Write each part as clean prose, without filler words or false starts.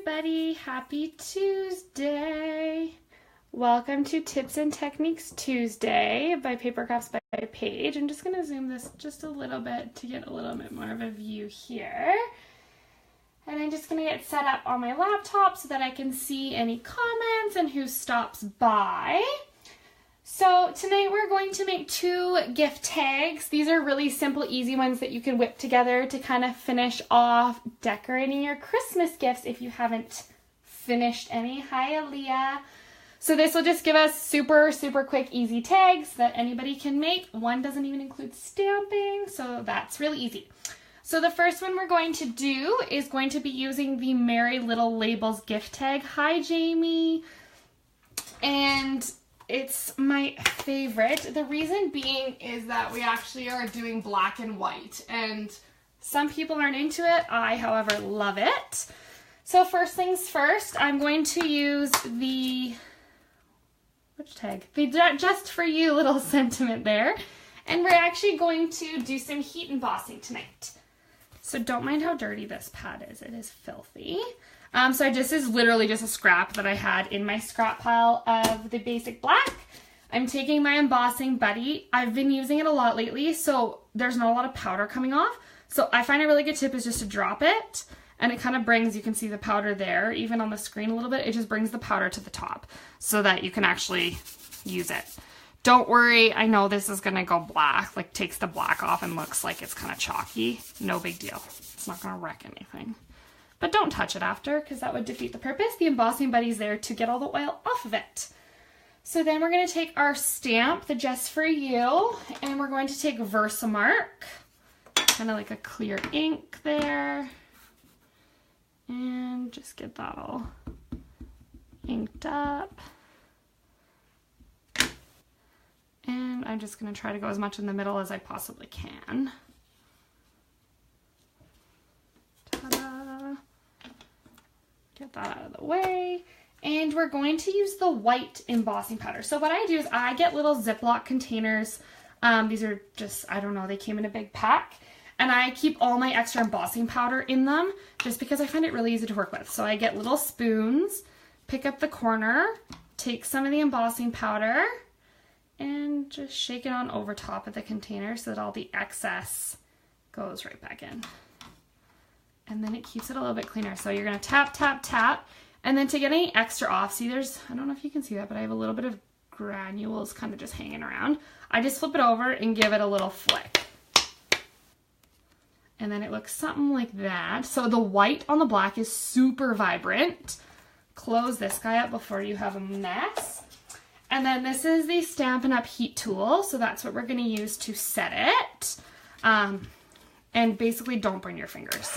everybody, happy Tuesday. Welcome to Tips and Techniques Tuesday by Paper Crafts by Paige. I'm just going to zoom this just a little bit to get a little bit more of a view here. And I'm just going to get set up on my laptop so that I can see any comments and who stops by. So tonight we're going to make 2 gift tags. These are really simple, easy ones that you can whip together to kind of finish off decorating your Christmas gifts if you haven't finished any. Hi, Aaliyah. So this will just give us super quick, easy tags that anybody can make. One doesn't even include stamping, so that's really easy. So the first one we're going to do is going to be using the Merry Little Labels gift tag. Hi, Jamie. And it's my favorite. The reason being is that we actually are doing black and white, and some people aren't into it. I, however, love it. So first things first, I'm going to use the, which tag? The Just For You little sentiment there. And we're actually going to do some heat embossing tonight. So don't mind how dirty this pad is. It is filthy. So this is literally just a scrap that I had in my scrap pile of the basic black. I'm taking my embossing buddy. I've been using it a lot lately, so there's not a lot of powder coming off. So I find a really good tip is just to drop it, and it kind of brings, you can see the powder there, even on the screen a little bit, it just brings the powder to the top so that you can actually use it. Don't worry, I know this is gonna go black, like takes the black off and looks like it's kind of chalky. No big deal. It's not gonna wreck anything. But don't touch it after, because that would defeat the purpose. The embossing buddy's there to get all the oil off of it. So then we're going to take our stamp, the Just For You, and we're going to take Versamark, kind of like a clear ink there, and just get that all inked up. And I'm just going to try to go as much in the middle as I possibly can. Get that out of the way. And we're going to use the white embossing powder. So what I do is I get little Ziploc containers. These are just, I don't know, they came in a big pack. And I keep all my extra embossing powder in them just because I find it really easy to work with. So I get little spoons, pick up the corner, take some of the embossing powder, and just shake it on over top of the container so that all the excess goes right back in. And then it keeps it a little bit cleaner. So you're gonna tap, tap, tap. And then to get any extra off, see there's, I don't know if you can see that, but I have a little bit of granules kind of just hanging around. I just flip it over and give it a little flick. And then it looks something like that. So the white on the black is super vibrant. Close this guy up before you have a mess. And then this is the Stampin' Up heat tool. So that's what we're gonna use to set it. And basically don't burn your fingers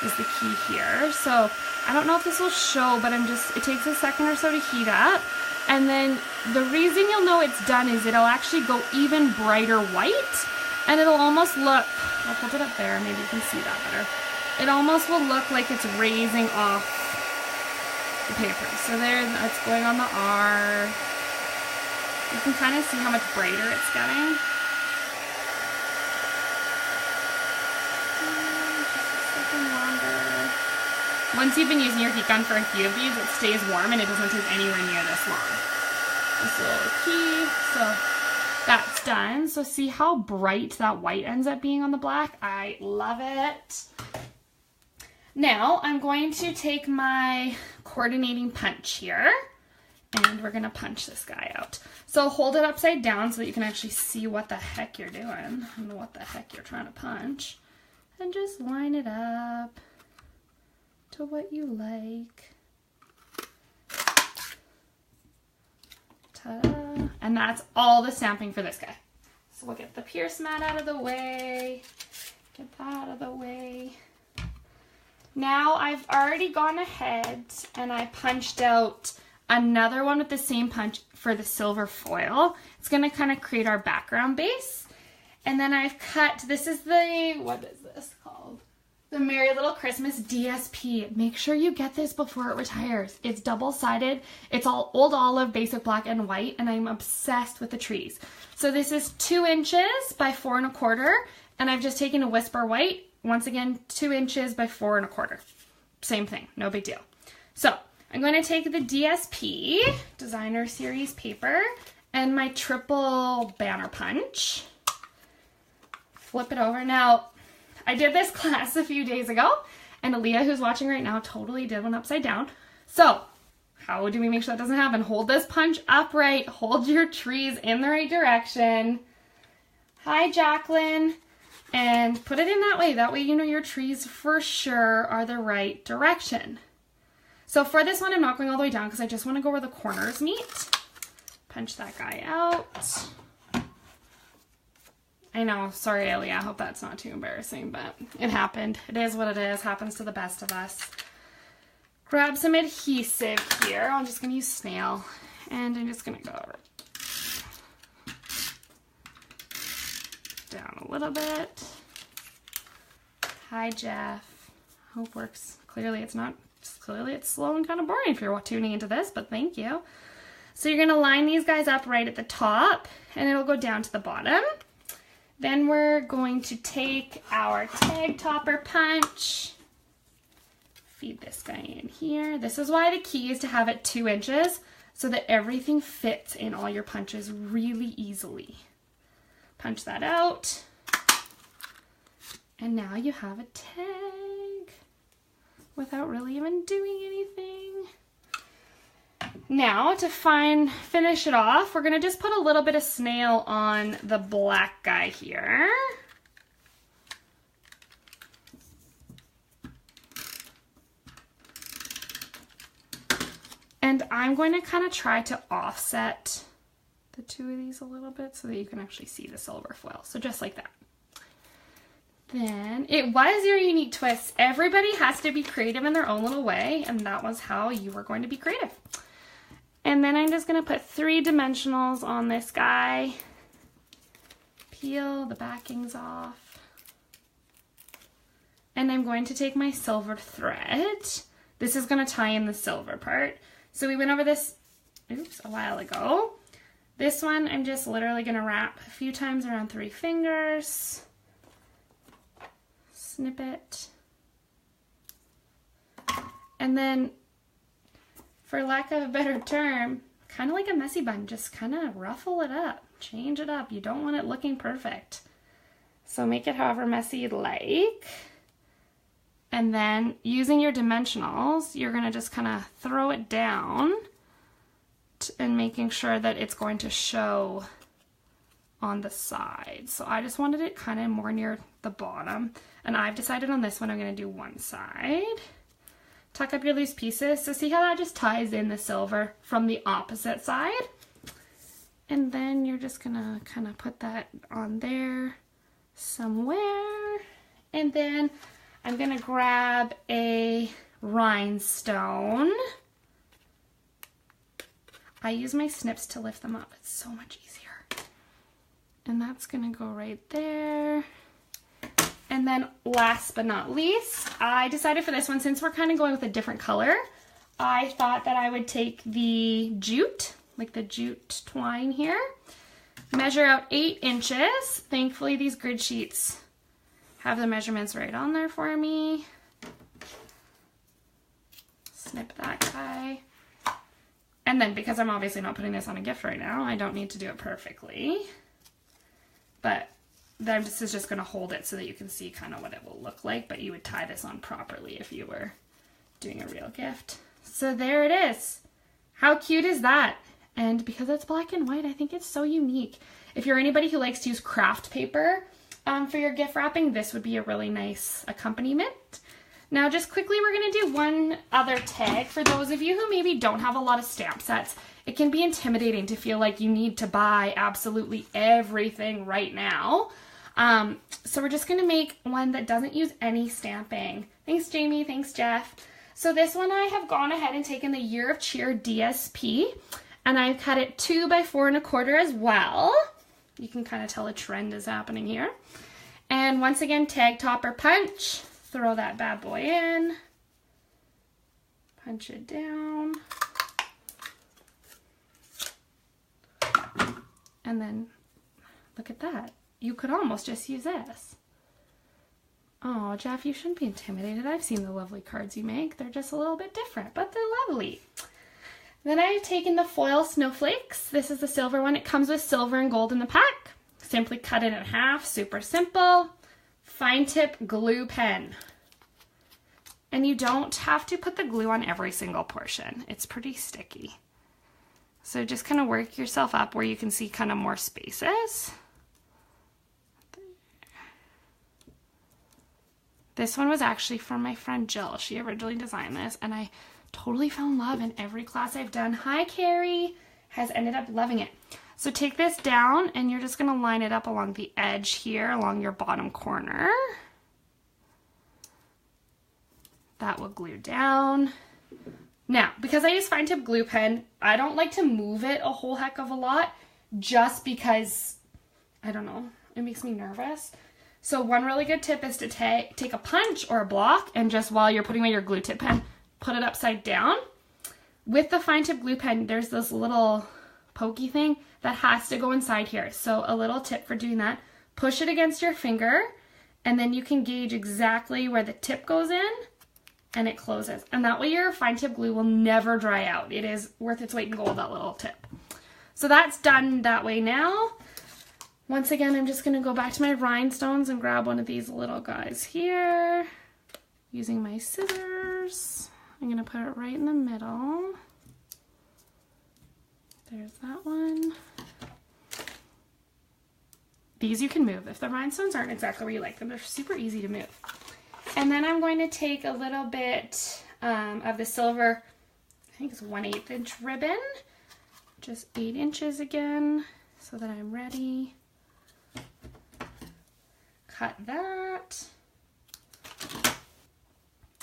is the key here. So I don't know if this will show, but it takes a second or so to heat up. And then the reason you'll know it's done is it'll actually go even brighter white, and it'll almost look, I'll hold it up there, maybe you can see that better. It almost will look like it's raising off the paper. So there, that's going on the R. You can kind of see how much brighter it's getting. Once you've been using your heat gun for a few of these, it stays warm and it doesn't take anywhere near this long. This little key, so that's done. So see how bright that white ends up being on the black? I love it. Now I'm going to take my coordinating punch here, and we're gonna punch this guy out. So hold it upside down so that you can actually see what the heck you're doing and what the heck you're trying to punch. And just line it up to what you like. Ta-da! And that's all the stamping for this guy. So we'll get the Pierce mat out of the way. Get that out of the way. Now I've already gone ahead and I punched out another one with the same punch for the silver foil. It's going to kind of create our background base. And then I've cut, this is the, what is this called? The Merry Little Christmas DSP. Make sure you get this before it retires. It's double-sided. It's all old olive, basic black and white, and I'm obsessed with the trees. So this is 2 inches by 4 1/4, and I've just taken a Whisper White. Once again, 2 inches by 4 1/4. Same thing, no big deal. So I'm going to take the DSP, Designer Series paper, and my triple banner punch. Flip it over. Now, I did this class a few days ago, and Aaliyah, who's watching right now, totally did one upside down. So, how do we make sure that doesn't happen? Hold this punch upright, hold your trees in the right direction. Hi, Jacqueline. And put it in that way. That way you know your trees for sure are the right direction. So for this one, I'm not going all the way down because I just want to go where the corners meet. Punch that guy out. I know, sorry, Ellie, I hope that's not too embarrassing, but it happened. It is what it is, happens to the best of us. Grab some adhesive here. I'm just going to use snail, and I'm just going to go down a little bit. Hi, Jeff. Hope works. Clearly it's not, clearly it's slow and kind of boring if you're tuning into this, but thank you. So you're going to line these guys up right at the top, and it'll go down to the bottom. Then we're going to take our tag topper punch, feed this guy in here. This is why the key is to have it 2 inches so that everything fits in all your punches really easily. Punch that out. And now you have a tag without really even doing anything. Now to finish it off, we're gonna just put a little bit of snail on the black guy here. And I'm going to kind of try to offset the 2 of these a little bit so that you can actually see the silver foil. So just like that. Then it was your unique twist. Everybody has to be creative in their own little way, and that was how you were going to be creative. And then I'm just going to put 3 dimensionals on this guy. Peel the backings off. And I'm going to take my silver thread. This is going to tie in the silver part. So we went over this, oops, a while ago. This one I'm just literally going to wrap a few times around 3 fingers. Snip it. And then, for lack of a better term, kind of like a messy bun, just kind of ruffle it up, change it up. You don't want it looking perfect. So make it however messy you'd like. And then using your dimensionals, you're going to just kind of throw it down and making sure that it's going to show on the side. So I just wanted it kind of more near the bottom. And I've decided on this one I'm going to do one side. Tuck up your loose pieces. So see how that just ties in the silver from the opposite side? And then you're just going to kind of put that on there somewhere. And then I'm going to grab a rhinestone. I use my snips to lift them up. It's so much easier. And that's going to go right there. And then last but not least, I decided for this one, since we're kind of going with a different color, I thought that I would take the jute, like the jute twine here, measure out 8 inches. Thankfully, these grid sheets have the measurements right on there for me. Snip that guy. And then because I'm obviously not putting this on a gift right now, I don't need to do it perfectly. But this is just going to hold it so that you can see kind of what it will look like, but you would tie this on properly if you were doing a real gift. So there it is. How cute is that? And because it's black and white, I think it's so unique. If you're anybody who likes to use craft paper for your gift wrapping, this would be a really nice accompaniment. Now just quickly, we're going to do one other tag. For those of you who maybe don't have a lot of stamp sets, it can be intimidating to feel like you need to buy absolutely everything right now. So we're just going to make one that doesn't use any stamping. Thanks, Jamie. Thanks, Jeff. So this one I have gone ahead and taken the Year of Cheer DSP, and I've cut it 2 by 4 1/4 as well. You can kind of tell a trend is happening here. And once again, tag topper punch. Throw that bad boy in. Punch it down. And then look at that. You could almost just use this. Oh, Jeff, you shouldn't be intimidated. I've seen the lovely cards you make. They're just a little bit different, but they're lovely. Then I've taken the foil snowflakes. This is the silver one. It comes with silver and gold in the pack. Simply cut it in half, super simple. Fine tip glue pen. And you don't have to put the glue on every single portion. It's pretty sticky. So just kind of work yourself up where you can see kind of more spaces. This one was actually from my friend Jill. She originally designed this, and I totally fell in love in every class I've done. Hi, Carrie. Has ended up loving it. So take this down, and you're just going to line it up along the edge here, along your bottom corner. That will glue down. Now, because I use fine tip glue pen, I don't like to move it a whole heck of a lot, just because, I don't know, it makes me nervous. So one really good tip is to take a punch or a block, and just while you're putting away your glue tip pen, put it upside down. With the fine tip glue pen, there's this little pokey thing that has to go inside here. So a little tip for doing that, push it against your finger, and then you can gauge exactly where the tip goes in, and it closes. And that way your fine tip glue will never dry out. It is worth its weight in gold, that little tip. So that's done that way now. Once again, I'm just gonna go back to my rhinestones and grab one of these little guys here. Using my scissors, I'm gonna put it right in the middle. There's that one. These you can move. If the rhinestones aren't exactly where you like them, they're super easy to move. And then I'm going to take a little bit of the silver, I think it's 1/8 inch ribbon, just 8 inches again, so that I'm ready. Cut that.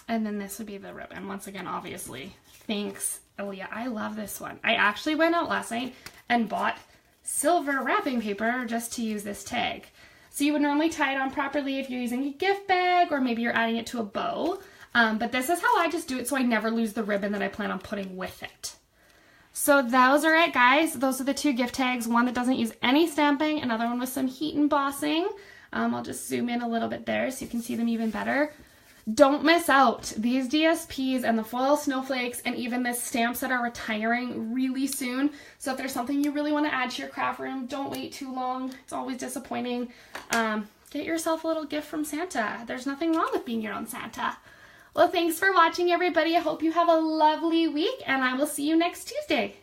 And then this would be the ribbon. Once again, obviously, thanks, Aaliyah. I love this one. I actually went out last night and bought silver wrapping paper just to use this tag. So you would normally tie it on properly if you're using a gift bag, or maybe you're adding it to a bow. But this is how I just do it, so I never lose the ribbon that I plan on putting with it. So those are it, guys. Those are the two gift tags. One that doesn't use any stamping, another one with some heat embossing. I'll just zoom in a little bit there so you can see them even better. Don't miss out. These DSPs and the foil snowflakes and even this stamp set are retiring really soon. So if there's something you really want to add to your craft room, don't wait too long. It's always disappointing. Get yourself a little gift from Santa. There's nothing wrong with being your own Santa. Well, thanks for watching, everybody. I hope you have a lovely week, and I will see you next Tuesday.